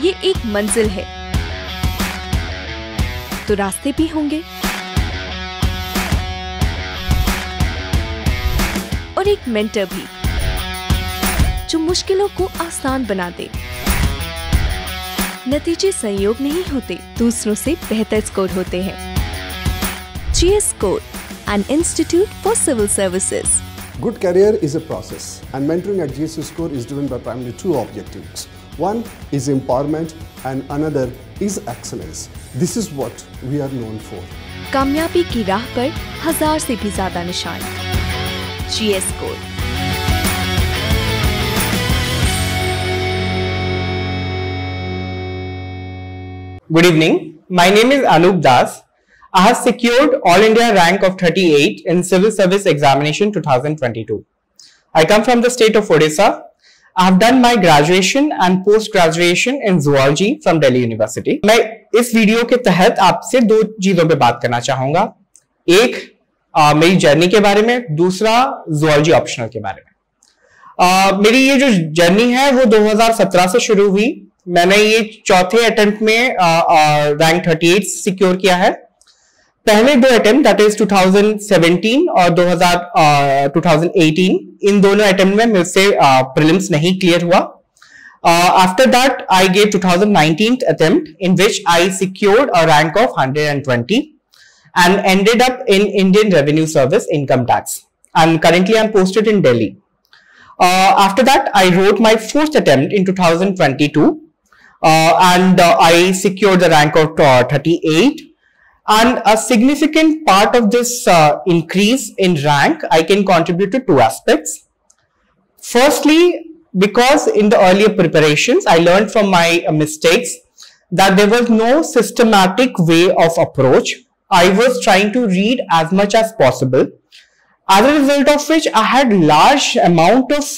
ये एक मंजिल है तो रास्ते भी होंगे और एक मेंटर भी जो मुश्किलों को आसान बना दे। नतीजे संयोग नहीं होते, दूसरों से बेहतर स्कोर होते हैं। GS Score, an institute for civil services. Good career is a process, and mentoring at GS Score is driven by primarily two objectives. One is empowerment and another is excellence. This is what we are known for. कामयाबी की राह पर 1000 से भी ज्यादा निशान। GS Score। Good evening. My name is Anup Das. I have secured All India rank of 38 in Civil Service Examination 2022. I come from the state of Odisha. I have done my graduation and post-graduation in zoology from Delhi University. मैं इस video के तहत आपसे दो चीजों पे बात करना चाहूंगा। एक मेरी जर्नी के बारे में, दूसरा zoology ऑप्शनल के बारे में। मेरी ये जो जर्नी है वो 2017 से शुरू हुई। मैंने ये चौथे अटेम्प्ट में रैंक 38 सिक्योर किया है। पहले दो अटेम्प्ट दैट इज 2017 और 2018 इन दोनों अटेम्प्ट में मुझसे प्रीलिम्स नहीं क्लियर हुआ। After that I gave 2019 attempt in which I secured a rank of 120 and ended up in Indian Revenue Service Income Tax, and currently I am posted in Delhi. After that I wrote my fourth attempt in 2022 and I secured the rank of 38, and a significant part of this increase in rank I can contribute to two aspects. Firstly, because in the earlier preparations I learned from my mistakes that there was no systematic way of approach. I was trying to read as much as possible, as a result of which I had large amount of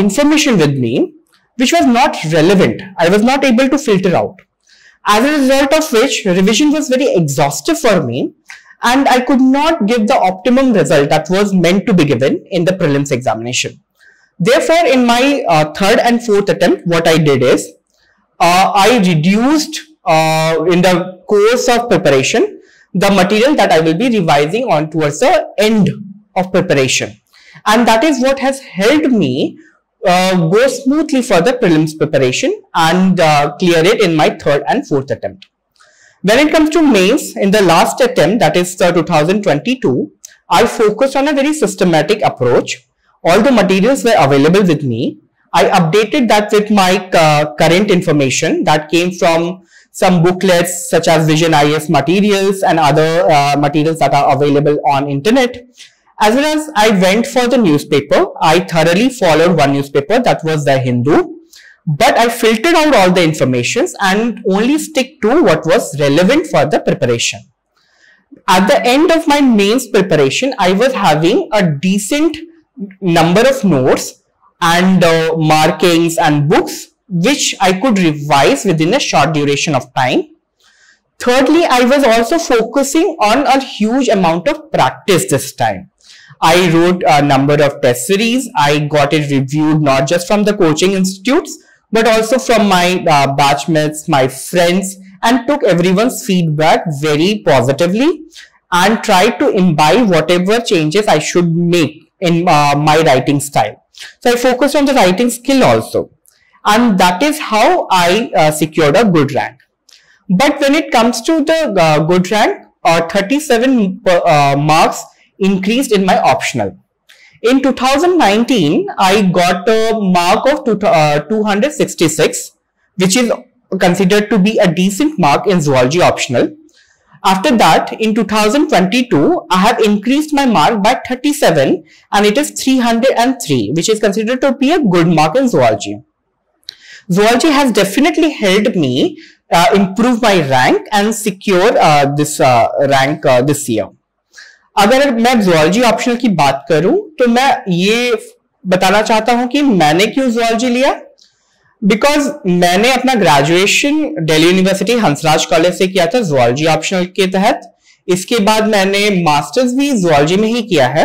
information with me which was not relevant. I was not able to filter out. As a result of which revision was very exhaustive for me and I could not give the optimum result that was meant to be given in the prelims examination. Therefore, in my third and fourth attempt, what I did is I reduced in the course of preparation the material that I will be revising on towards the end of preparation, and that is what has helped me go smoothly for the prelims preparation and clear it in my third and fourth attempt. When it comes to mains, in the last attempt, that is 2022, I focused on a very systematic approach. All the materials were available with me. I updated that with my current information that came from some booklets such as Vision IS materials and other materials that are available on internet. As well as I went for the newspaper. I thoroughly followed one newspaper, that was The Hindu, but I filtered out all the informations and only stick to what was relevant for the preparation. At the end of my mains preparation, I was having a decent number of notes and markings and books which I could revise within a short duration of time. Thirdly, I was also focusing on a huge amount of practice this time. I wrote a number of test series. I got it reviewed not just from the coaching institutes, but also from my batchmates, my friends, and took everyone's feedback very positively and tried to imbibe whatever changes I should make in my writing style. So I focused on the writing skill also. And that is how I secured a good rank. But when it comes to the good rank, 37 marks increased in my optional. In 2019, I got a mark of 266, which is considered to be a decent mark in zoology optional. After that, in 2022, I have increased my mark by 37 and it is 303, which is considered to be a good mark in zoology. Zoology has definitely helped me improve my rank and secure this rank this year. अगर मैं zoology optional की बात करूं तो मैं ये बताना चाहता हूं कि मैंने क्यों zoology लिया। बिकॉज मैंने अपना graduation Delhi university Hansraj college से किया था zoology ऑप्शनल के तहत। इसके बाद मैंने मास्टर्स भी zoology में ही किया है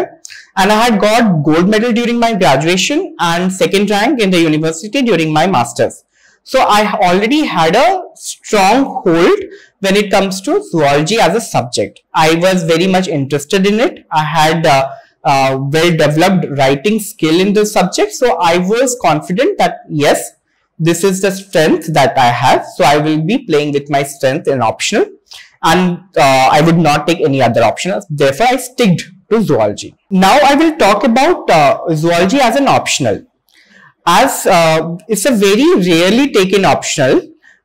and I had got gold medal during my graduation and second rank in the university during my masters. So I already had a strong hold when it comes to zoology as a subject. I was very much interested in it. I had well-developed writing skill in the subject. So I was confident that yes, this is the strength that I have. So I will be playing with my strength in optional, and I would not take any other optional. Therefore, I sticked to zoology. Now I will talk about zoology as an optional. As it's a very rarely taken optional,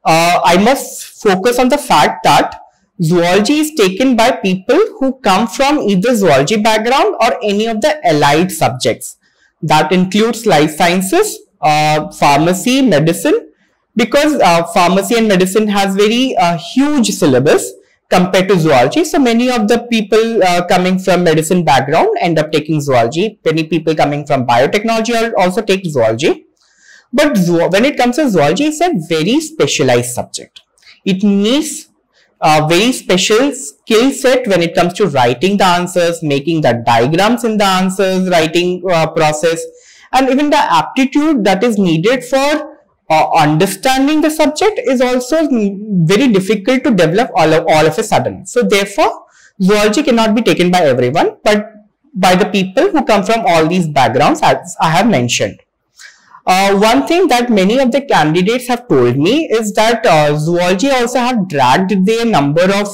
I must focus on the fact that zoology is taken by people who come from either zoology background or any of the allied subjects. That includes life sciences, pharmacy, medicine, because pharmacy and medicine has very huge syllabus compared to zoology. So many of the people coming from medicine background end up taking zoology. Many people coming from biotechnology also take zoology. But when it comes to zoology, it's a very specialized subject. It needs a very special skill set when it comes to writing the answers, making the diagrams in the answers, writing process, and even the aptitude that is needed for understanding the subject is also very difficult to develop all of a sudden. So therefore, zoology cannot be taken by everyone, but by the people who come from all these backgrounds, as I have mentioned. One thing that many of the candidates have told me is that zoology also have dragged their number of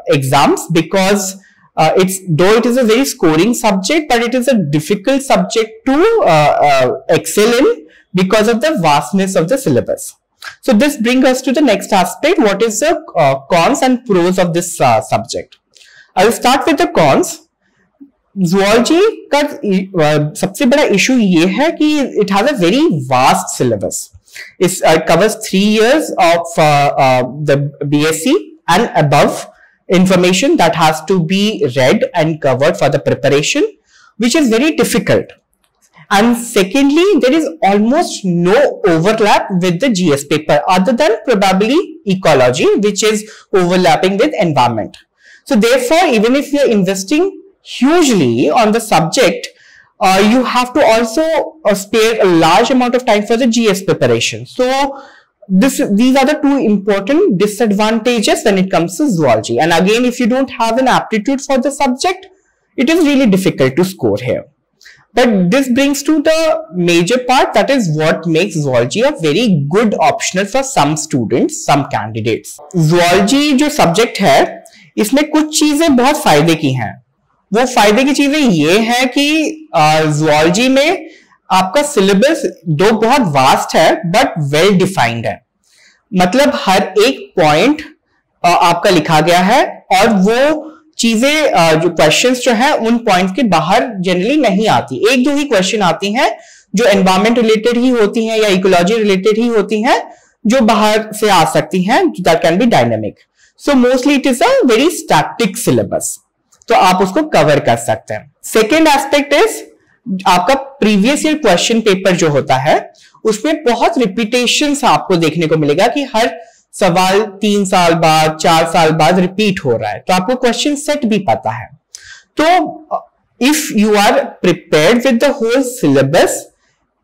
exams, because though it is a very scoring subject, but it is a difficult subject to excel in because of the vastness of the syllabus. So this brings us to the next aspect. What is the cons and pros of this subject? I will start with the cons. Zoology का सबसे बड़ा issue ये है कि it has a very vast syllabus. It covers 3 years of the BSc and above information that has to be read and covered for the preparation, which is very difficult. And secondly, there is almost no overlap with the GS paper other than probably ecology, which is overlapping with environment. So therefore, even if you are investing hugely on the subject, you have to also spare a large amount of time for the GS preparation. So these are the two important disadvantages when it comes to zoology. And again, if you don't have an aptitude for the subject, it is really difficult to score here. But this brings to the major part, that is what makes zoology a very good optional for some students, some candidates. Zoology जो subject है, इसमें कुछ चीजें बहुत फायदे की हैं. वो फायदे की चीजें ये है कि zoology में आपका सिलेबस दो बहुत वास्ट है बट वेल डिफाइंड है. मतलब हर एक पॉइंट आपका लिखा गया है और वो चीजें जो क्वेश्चंस जो है उन पॉइंट्स के बाहर जनरली नहीं आती. एक दो ही क्वेश्चन आती हैं जो एनवायरमेंट रिलेटेड ही होती हैं या इकोलॉजी रिलेटेड ही होती हैं जो बाहर से आ सकती हैं, that can be dynamic. So mostly it is a very static syllabus, तो आप उसको कवर कर सकते हैं. सेकेंड एस्पेक्ट इज आपका प्रीवियस ईयर क्वेश्चन पेपर जो होता है उसमें बहुत रिपीटेशंस आपको देखने को मिलेगा कि हर सवाल 3 साल बाद 4 साल बाद रिपीट हो रहा है, तो आपको क्वेश्चन सेट भी पता है. तो if you are prepared with the whole syllabus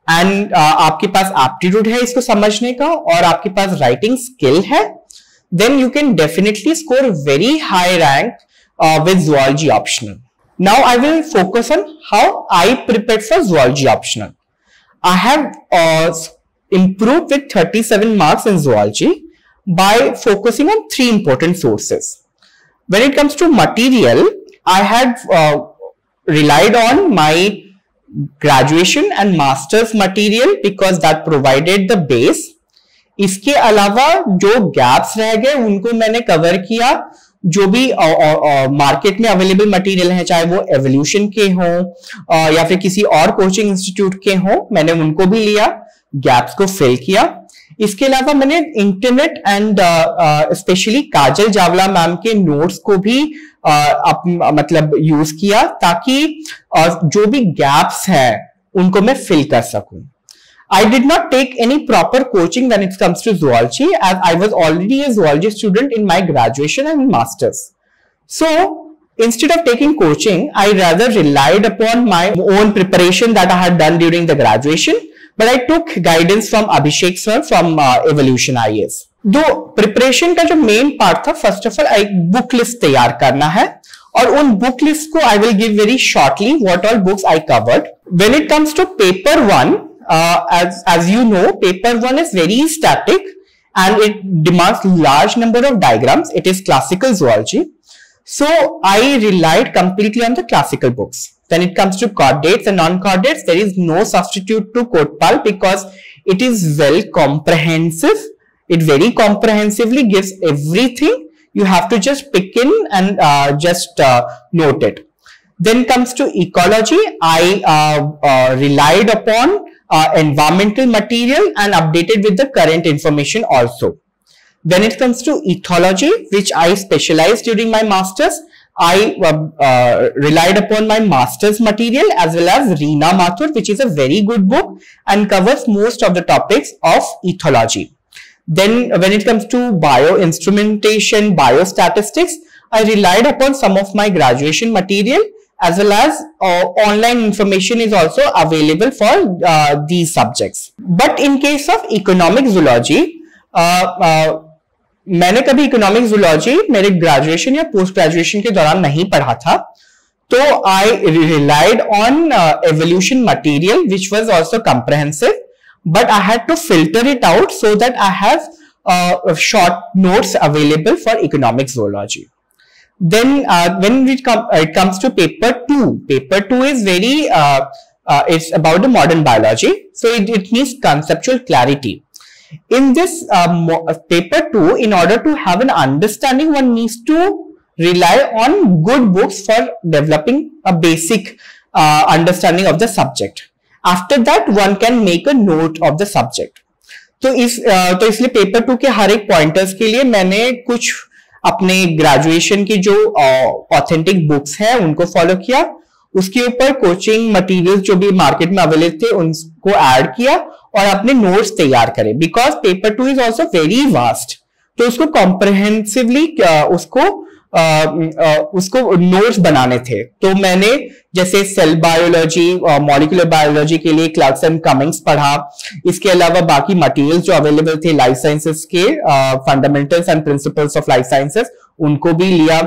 and आपके पास एप्टीट्यूड है इसको समझने का और आपके पास राइटिंग स्किल है, then you can definitely score very high rank with zoology optional. Now I will focus on how I prepared for zoology optional. I have improved with 37 marks in zoology by focusing on 3 important sources. When it comes to material, I had relied on my graduation and master's material because that provided the base. इसके अलावा जो gaps रह गए उनको मैंने cover किया. जो भी मार्केट में अवेलेबल मटेरियल है, चाहे वो एवोल्यूशन के हों या फिर किसी और कोचिंग इंस्टीट्यूट के हों, मैंने उनको भी लिया, गैप्स को फिल किया. इसके अलावा मैंने internet and specially Kajal Jawla ma'am के नोट्स को भी मतलब यूज किया ताकि जो भी गैप्स हैं उनको मैं फिल कर सकूं. I did not take any proper coaching when it comes to zoology, as I was already a zoology student in my graduation and masters. So instead of taking coaching, I rather relied upon my own preparation that I had done during the graduation, but I took guidance from Abhishek sir from Evolution IAS. दो preparation का जो main part था, first of all एक book list तैयार करना है, और उन बुक लिस्ट को I will give very shortly what all books I covered. When it comes to paper 1, as you know, paper 1 is very static and it demands large number of diagrams. It is classical zoology, so I relied completely on the classical books. When it comes to chordates and non-chordates, there is no substitute to CodePal because it is well comprehensive. It very comprehensively gives everything. You have to just pick in and just note it. Then comes to ecology. I relied upon environmental material and updated with the current information also. When it comes to ethology, which I specialized during my masters, I relied upon my master's material as well as Reena Mathur, which is a very good book and covers most of the topics of ethology. Then when it comes to bioinstrumentation, biostatistics, I relied upon some of my graduation material as well as online information is also available for these subjects. But in case of economic zoology, मैंने कभी economic zoology मेरे graduation या post graduation के दौरान नहीं पढ़ा था, तो I relied on evolution material which was also comprehensive, but I had to filter it out so that I have short notes available for economic zoology. Then when it comes to paper 2 is very it's about the modern biology, so it needs conceptual clarity. In this paper 2, in order to have an understanding, one needs to rely on good books for developing a basic understanding of the subject. After that, one can make a note of the subject. तो इसलिए paper 2 के हर एक pointers के लिए मैंने कुछ अपने graduation की जो ऑथेंटिक बुक्स हैं उनको फॉलो किया, उसके ऊपर कोचिंग मटेरियल्स जो भी मार्केट में अवेलेबल थे उनको ऐड किया और अपने नोट्स तैयार करें, because paper 2 is also very vast. तो उसको कॉम्प्रिहेंसिवली उसको नोट्स बनाने थे. तो मैंने जैसे सेल बायोलॉजी, मॉलिक्यूलर बायोलॉजी के लिए क्लार्कसन कमिंग्स पढ़ा, इसके अलावा बाकी मटेरियल्स जो अवेलेबल थे लाइफ साइंसेस के, fundamentals and principles of life sciences, उनको भी लिया.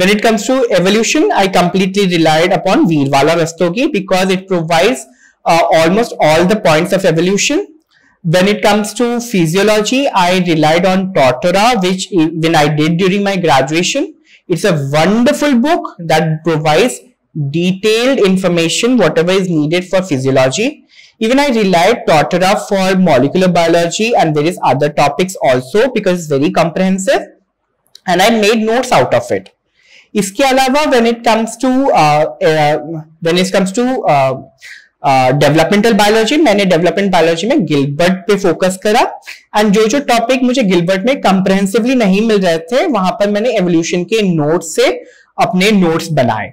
When it comes to evolution, I completely relied upon Veerwala Rastogi because it provides almost all the points of evolution. When it comes to physiology, I relied on Tortora, which when I did during my graduation. It's a wonderful book that provides detailed information, whatever is needed for physiology. Even I relied Tortora for molecular biology and various other topics also because it's very comprehensive, and I made notes out of it. इसके अलावा when it comes to developmental biology, मैंने development biology में Gilbert पे focus करा, and जो topic मुझे Gilbert में कंप्रहेंसिवली नहीं मिल रहे थे वहां पर मैंने एवोल्यूशन के नोट्स से अपने नोट्स बनाए.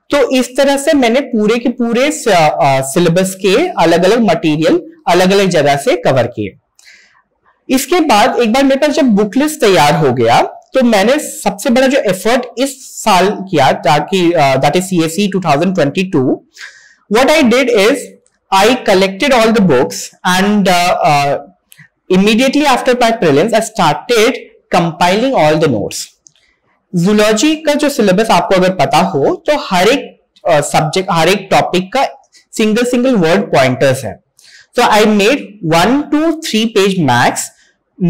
तो इस तरह से मैंने पूरे के पूरे सिलेबस के अलग अलग मटेरियल अलग अलग जगह से कवर किए. इसके बाद एक बार मेरे पास जब बुक लिस्ट तैयार हो गया तो मैंने सबसे बड़ा जो एफर्ट इस साल किया ताकि that is CSE 2022. What I did is I collected all the books and immediately after my prelims I started compiling all the notes. Zoology का जो सिलेबस आपको अगर पता हो तो हर एक सब्जेक्ट हर एक टॉपिक का सिंगल वर्ड पॉइंटर्स है. So I made 1 to 3 page max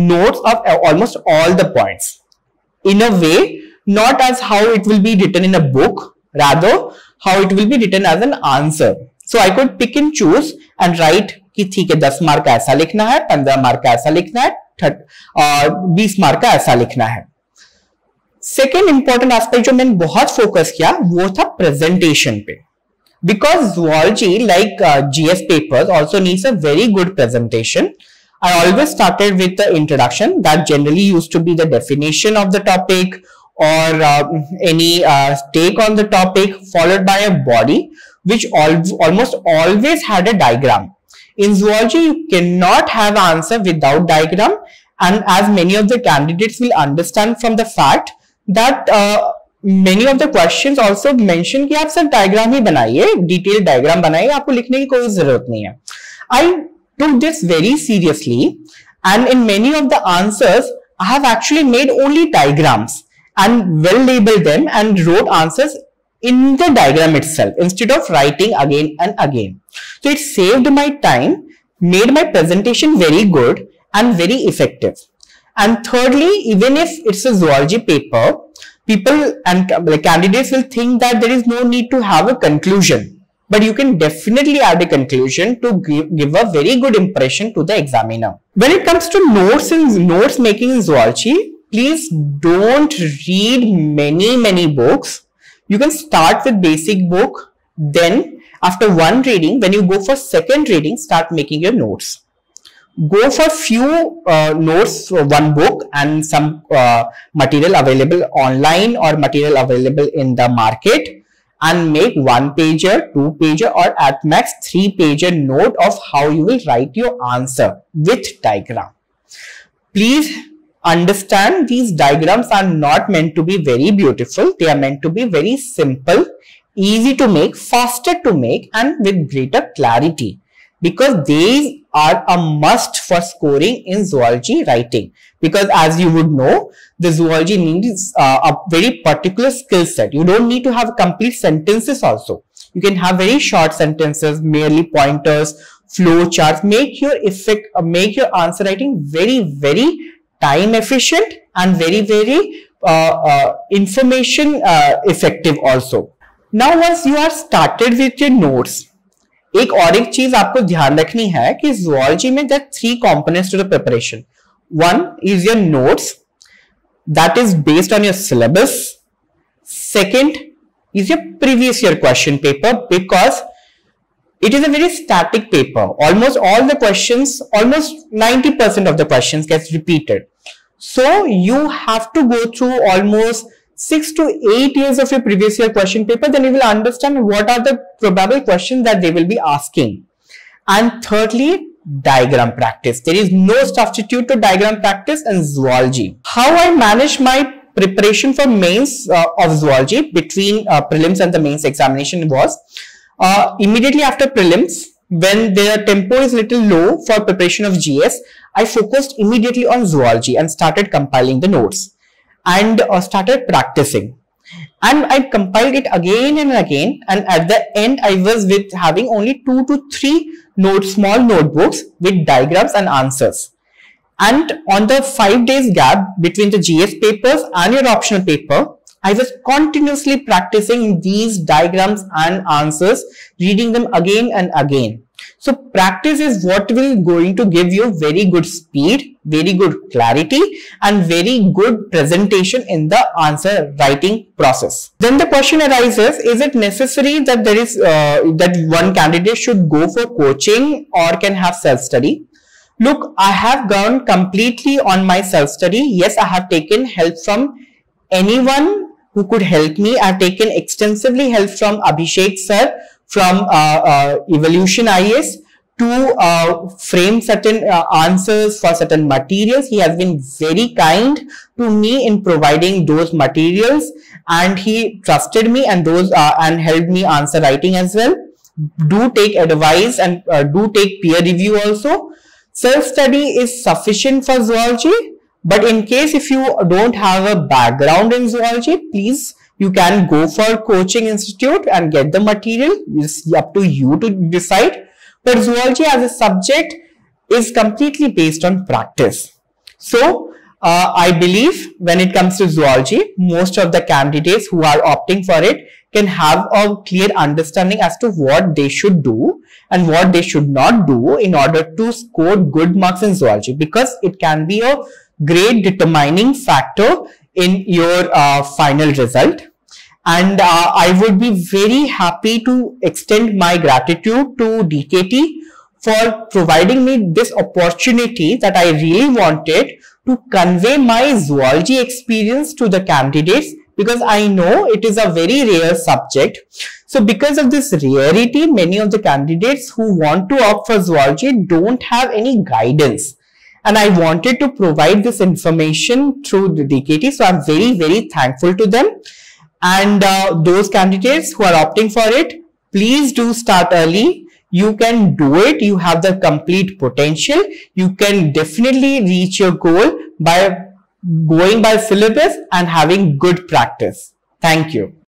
notes of almost all the points in a way not as how it will be written in a book, rather how it will be written as an answer. So I could pick and choose and write कि ठीक है 10 mark का ऐसा लिखना है, 15 mark का ऐसा लिखना है, 20 मार्क का ऐसा लिखना है. सेकेंड इंपॉर्टेंट एस्पेक्ट जो मैंने बहुत फोकस किया वो था प्रेजेंटेशन पे, because zoology like GS papers also needs a very good presentation. I always started with the introduction that generally used to be the definition of the topic or any take on the topic, followed by a body which almost always had a diagram. In zoology, you cannot have answer without diagram, and as many of the candidates will understand from the fact that many of the questions also mention कि आप सिर्फ diagram ही बनाइए, detailed diagram बनाइए, आपको लिखने की कोई जरूरत नहीं है. I took this very seriously, and in many of the answers, I have actually made only diagrams and well labeled them and wrote answers in the diagram itself instead of writing again and again. So it saved my time, made my presentation very good and very effective. And thirdly, even if it's a zoology paper, people and candidates will think that there is no need to have a conclusion. But you can definitely add a conclusion to give a very good impression to the examiner. When it comes to notes making in zoology, please don't read many books. You can start with basic book. Then after one reading, when you go for second reading, start making your notes. Go for few notes for one book and some material available online or material available in the market, and make 1-pager, 2-pager or at max 3-pager note of how you will write your answer with diagram. Please understand, these diagrams are not meant to be very beautiful. They are meant to be very simple, easy to make, faster to make and with greater clarity, because these are a must for scoring in zoology writing. Because as you would know, the zoology needs a very particular skill set. You don't need to have complete sentences also. You can have very short sentences, merely pointers, flow charts. Make your answer writing very time efficient and very information effective also. Now once you are started with your notes, एक और एक चीज आपको ध्यान रखनी है कि zoology में there are 3 components to the preparation. One is your notes, that is based on your syllabus. Second is your previous year question paper, because it is a very static paper. Almost all the questions, almost 90% of the questions gets repeated. So you have to go through almost 6 to 8 years of your previous year question paper, then you will understand what are the probable questions that they will be asking. And thirdly, diagram practice. There is no substitute to diagram practice in zoology. How I manage my preparation for mains of zoology between prelims and the mains examination was, immediately after prelims, when their tempo is little low for preparation of GS, I focused immediately on zoology and started compiling the notes and started practicing. And I compiled it again and again, and at the end I was with having only 2 to 3 small notebooks with diagrams and answers. And on the 5 days gap between the GS papers and your optional paper, I was continuously practicing these diagrams and answers, reading them again and again. So practice is what will going to give you very good speed, very good clarity and very good presentation in the answer writing process. Then the question arises, is it necessary that there is that one candidate should go for coaching or can have self-study? Look, I have gone completely on my self-study. Yes, I have taken help from anyone who could help me. I have taken extensively help from Abhishek sir, from Evolution IAS, to frame certain answers for certain materials. He has been very kind to me in providing those materials, and he trusted me and and helped me answer writing as well. Do take advice and do take peer review also. Self-study is sufficient for zoology, but in case if you don't have a background in zoology, please, you can go for coaching institute and get the material. It's up to you to decide. But zoology as a subject is completely based on practice. So I believe when it comes to zoology, most of the candidates who are opting for it can have a clear understanding as to what they should do and what they should not do in order to score good marks in zoology, because it can be a great determining factor in your final result. And I would be very happy to extend my gratitude to DKT for providing me this opportunity that I really wanted to convey my zoology experience to the candidates, because I know it is a very rare subject. So because of this rarity, many of the candidates who want to opt for zoology don't have any guidance. And I wanted to provide this information through the DKT. So I'm very, very thankful to them. And those candidates who are opting for it, please do start early. You can do it. You have the complete potential. You can definitely reach your goal by going by syllabus and having good practice. Thank you.